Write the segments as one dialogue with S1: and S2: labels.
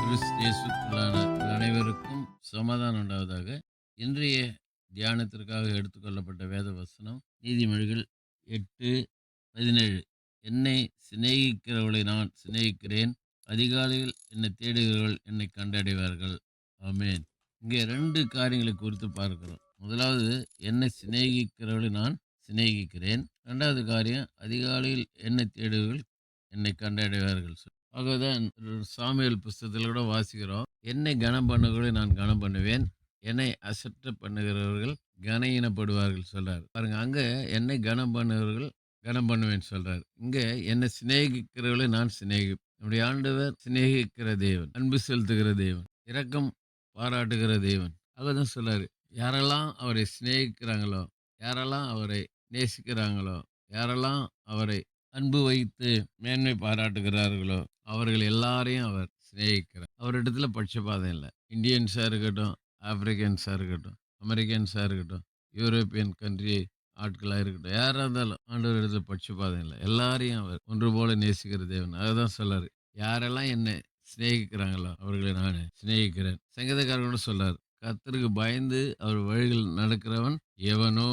S1: கிறிஸ்து இயேசுக்குள்ளான உங்கள் அனைவருக்கும் சமாதானம் உண்டாவதாக. இன்றைய தியானத்திற்காக எடுத்துக்கொள்ளப்பட்ட வேத வசனம் நீதிமொழிகள் 8:17. என்னை சிநேகிக்கிறவர்களை நான் சிநேகிக்கிறேன். அதிகாலையில் என்னை தேடுகிறவர்கள் என்னை கண்டடைவார்கள். ஆமென். இங்கே 2 காரியங்களை குறித்து பார்க்கிறோம். முதலாவது, என்னை சிநேகிக்கிறவர்களை நான் சிநேகிக்கிறேன். 2வது காரியம், அதிகாலையில் என்னை தேடுகிறவர்கள் என்னை கண்டடைவார்கள். ஆகதான் சாமுவேல் புஸ்தகத்தில் கூட வாசிக்கிறோம். என்னை கனம் பண்ணுகிறவர்களை நான் கனம் பண்ணுவேன். என்னை அசட்டை பண்ணுகிறவர்கள் கனஈனப்படுவார்கள் சொல்றாரு. பாருங்க, அங்க என்னை கனம் பண்ணுகிறவர்கள் கனம் பண்ணுவேன் சொல்றாரு. இங்க என்னை சிநேகிக்கிறவர்களை நான் நம்முடைய ஆண்டவர் சிநேகிக்கிற தேவன், அன்பு செலுத்துகிற தேவன், இரக்கம் பாராட்டுகிற தேவன். தான் சொல்றாரு, யாரெல்லாம் அவரை சிநேகிக்கிறாங்களோ, யாரெல்லாம் அவரை நேசிக்கிறாங்களோ, யாரெல்லாம் அவரை அன்பு வைத்து மேன்மை பாராட்டுகிறார்களோ, அவர்கள் எல்லாரையும் அவர் சிநேகிக்கிறார். அவரிடத்துல பட்சபாதம் இல்லை. இந்தியன்ஸா இருக்கட்டும், ஆப்பிரிக்கன்ஸா இருக்கட்டும், அமெரிக்கன்ஸா இருக்கட்டும், யூரோப்பியன் கண்ட்ரி ஆட்களா இருக்கட்டும், யாரா இருந்தாலும் ஆண்டவர் இடத்துல பட்சபாதம் இல்லை. எல்லாரையும் அவர் ஒன்று போல நேசிக்கிற தேவன். அதுதான் சொல்றாரு, யாரெல்லாம் என்னை சிநேகிக்கிறாங்களோ அவர்களை நான் சிநேகிக்கிறேன். சங்கீதக்காரர் கூட சொல்றாரு, கர்த்தருக்கு பயந்து அவர் வழிகள் நடக்கிறவன் எவனோ.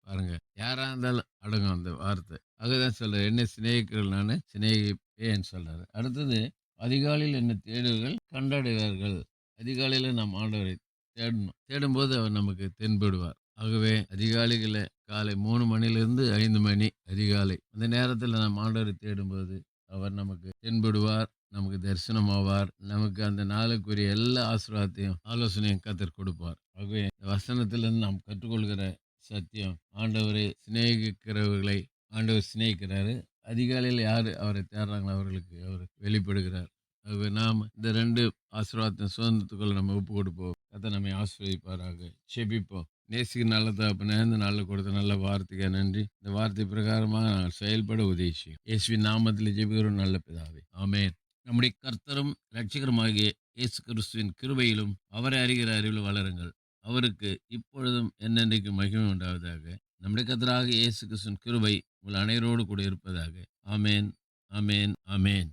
S1: பாருங்க, யாரா இருந்தாலும் அடங்கும் அந்த வார்த்தை. அதுதான் சொல்றாரு, என்னை சிநேகிக்கிறவர்கள் நான் சிநேகிப்பேன் சொல்றாரு. அடுத்தது, அதிகாலையில் என்னை தேடுவர்கள் கண்டடைவார்கள். அதிகாலையில நாம் ஆண்டவரை தேடணும். தேடும்போது அவர் நமக்கு தென்படுவார். ஆகவே அதிகாலைகள காலை 3 மணிலிருந்து 5 மணி அதிகாலை அந்த நேரத்தில் நாம் ஆண்டவரை தேடும்போது அவர் நமக்கு தென்படுவார், நமக்கு தரிசனமாவார், நமக்கு அந்த நாளுக்குரிய எல்லா ஆசீர்வாதத்தையும் ஆலோசனையும் கர்த்தர் கொடுப்பார். ஆகவே இந்த வசனத்திலிருந்து நாம் கற்றுக்கொள்கிற சத்தியம், ஆண்டவரை சிநேகிக்கிறவர்களை ஆண்டவர் சிநேகிக்கிறாரு. அதிகாலையில் யார் அவரை தேடுறாங்களோ அவர்களுக்கு அவர் வெளிப்படுகிறார். ஆகவே நாம் இந்த 2 ஆசீர்வாதத்தை சுதந்திரத்துக்குள்ள நம்ம ஒப்பு கொடுப்போம். கர்த்தர் நம்மை ஆசீர்வதிப்பாராக. ஜெபிப்போம். நேசிக்கிற நல்ல தகப்பனே, இந்த நாளில் கொடுத்த நல்ல வார்த்தைக்கு நன்றி. இந்த வார்த்தை பிரகாரமாக நாங்கள் செயல்பட உதவி செய்யும். இயேசுவின் நாமத்தில் ஜெபிக்கிறோம் நல்ல பிதாவே. ஆமென். நம்முடைய கர்த்தரும் இரட்சகருமாகிய இயேசு கிறிஸ்துவின் கிருபையிலும் அவரை அறிகிற அறிவில் வளருங்கள். அவருக்கு இப்பொழுதும் என்னென்றைக்கும் மகிமை உண்டாவதாக. நம்முடைய கர்த்தராகிய இயேசு கிறிஸ்துவின் கிருபை உங்கள் அனைவரோடு கூட இருப்பதாக. ஆமென், ஆமென், ஆமென்.